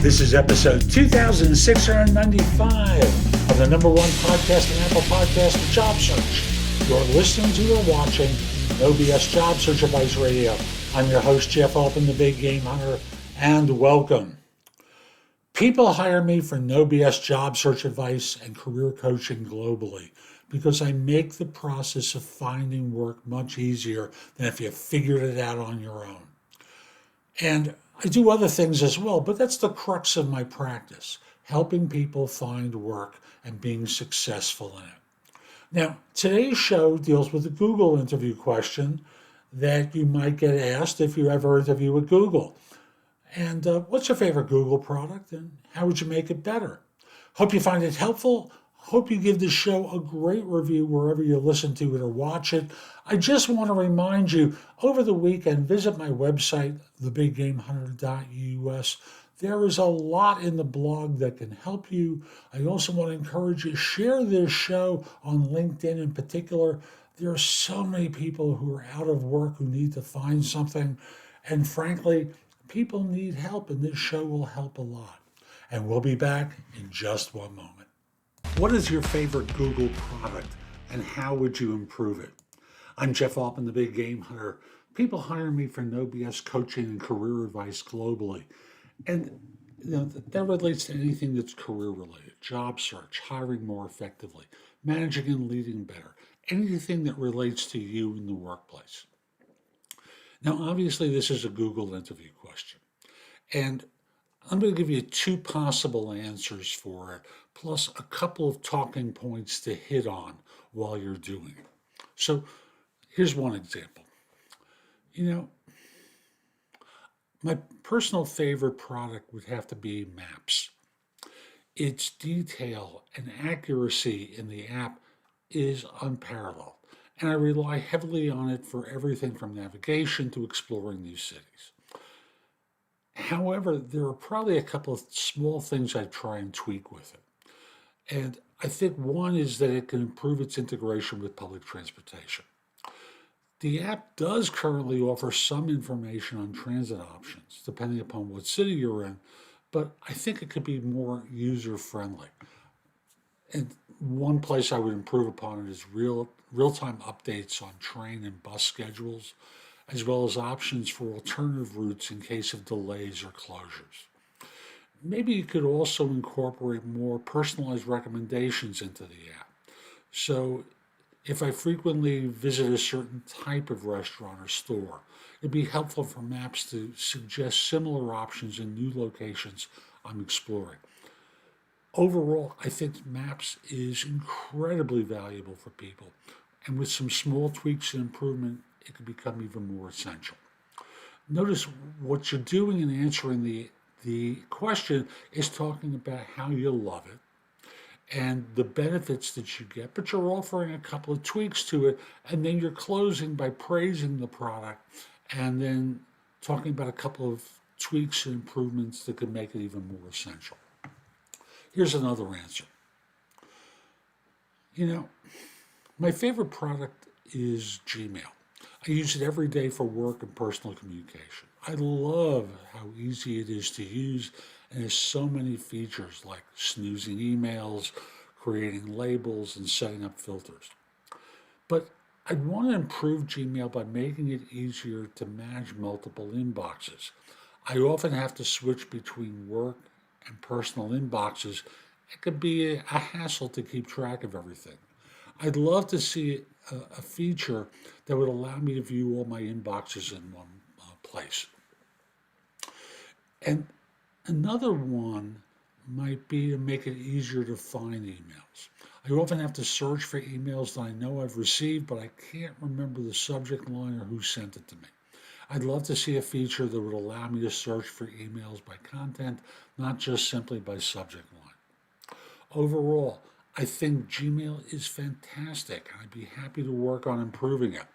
This is episode 2695 of the number one podcast in Apple Podcast, Job Search. You're listening to or watching No BS Job Search Advice Radio. I'm your host, Jeff Altman, the Big Game Hunter, and welcome. People hire me for no BS job search advice and career coaching globally because I make the process of finding work much easier than if you figured it out on your own. And I do other things as well, but that's the crux of my practice, helping people find work and being successful in it. Now, today's show deals with a Google interview question that you might get asked if you ever interview with Google. And what's your favorite Google product and how would you make it better? Hope you find it helpful. Hope you give this show a great review wherever you listen to it or watch it. I just want to remind you, over the weekend, visit my website, thebiggamehunter.us. There is a lot in the blog that can help you. I also want to encourage you to share this show on LinkedIn in particular. There are so many people who are out of work who need to find something. And frankly, people need help, and this show will help a lot. And we'll be back in just one moment. What is your favorite Google product, and how would you improve it? I'm Jeff Altman, the Big Game Hunter. People hire me for no BS coaching and career advice globally. And that relates to anything that's career related, job search, hiring more effectively, managing and leading better, anything that relates to you in the workplace. Now, obviously, this is a Google interview question. And I'm going to give you two possible answers for it, plus a couple of talking points to hit on while you're doing it. So here's one example. My personal favorite product would have to be Maps. Its detail and accuracy in the app is unparalleled, and I rely heavily on it for everything from navigation to exploring new cities. However, there are probably a couple of small things I try and tweak with it. And I think one is that it can improve its integration with public transportation. The app does currently offer some information on transit options, depending upon what city you're in, but I think it could be more user-friendly. And one place I would improve upon it is real-time updates on train and bus schedules, as well as options for alternative routes in case of delays or closures. Maybe you could also incorporate more personalized recommendations into the app. So if I frequently visit a certain type of restaurant or store, it'd be helpful for Maps to suggest similar options in new locations I'm exploring. Overall, I think Maps is incredibly valuable for people, and with some small tweaks and improvement, it could become even more essential. Notice what you're doing in answering the question is talking about how you love it and the benefits that you get, but you're offering a couple of tweaks to it, and then you're closing by praising the product and then talking about a couple of tweaks and improvements that could make it even more essential. Here's another answer. My favorite product is Gmail. I use it every day for work and personal communication. I love how easy it is to use and has so many features like snoozing emails, creating labels, and setting up filters. But I'd want to improve Gmail by making it easier to manage multiple inboxes. I often have to switch between work and personal inboxes. It could be a hassle to keep track of everything. I'd love to see a feature that would allow me to view all my inboxes in one place. And another one might be to make it easier to find emails. I often have to search for emails that I know I've received, but I can't remember the subject line or who sent it to me. I'd love to see a feature that would allow me to search for emails by content, not just simply by subject line. Overall, I think Gmail is fantastic, and I'd be happy to work on improving it.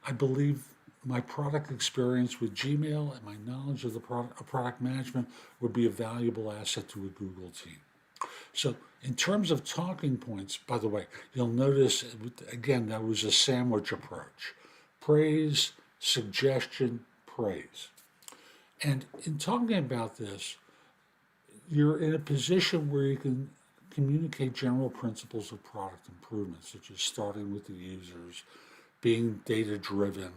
I believe my product experience with Gmail and my knowledge of the product management would be a valuable asset to a Google team. So in terms of talking points, by the way, you'll notice, again, that was a sandwich approach. Praise, suggestion, praise. And in talking about this, you're in a position where you can communicate general principles of product improvement, such as starting with the users, being data driven,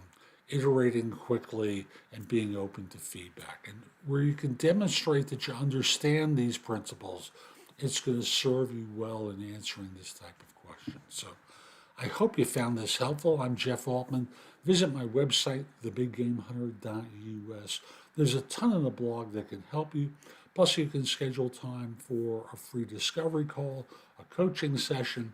iterating quickly, and being open to feedback. And where you can demonstrate that you understand these principles, it's going to serve you well in answering this type of question. So I hope you found this helpful. I'm Jeff Altman. Visit my website, thebiggamehunter.us. There's a ton on the blog that can help you. Plus, you can schedule time for a free discovery call, a coaching session,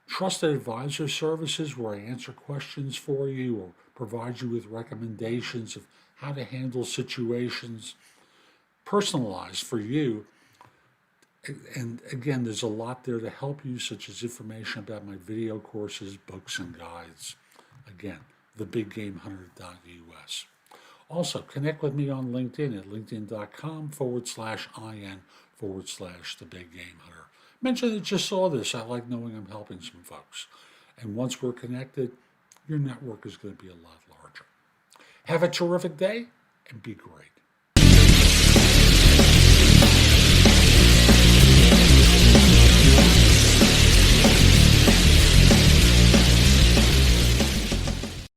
trusted advisor services where I answer questions for you or provide you with recommendations of how to handle situations personalized for you. And again, there's a lot there to help you, such as information about my video courses, books, and guides. Again, thebiggamehunter.us. Also, connect with me on LinkedIn at linkedin.com/in/thebiggamehunter. Mention that you saw this. I like knowing I'm helping some folks. And once we're connected, your network is going to be a lot larger. Have a terrific day and be great.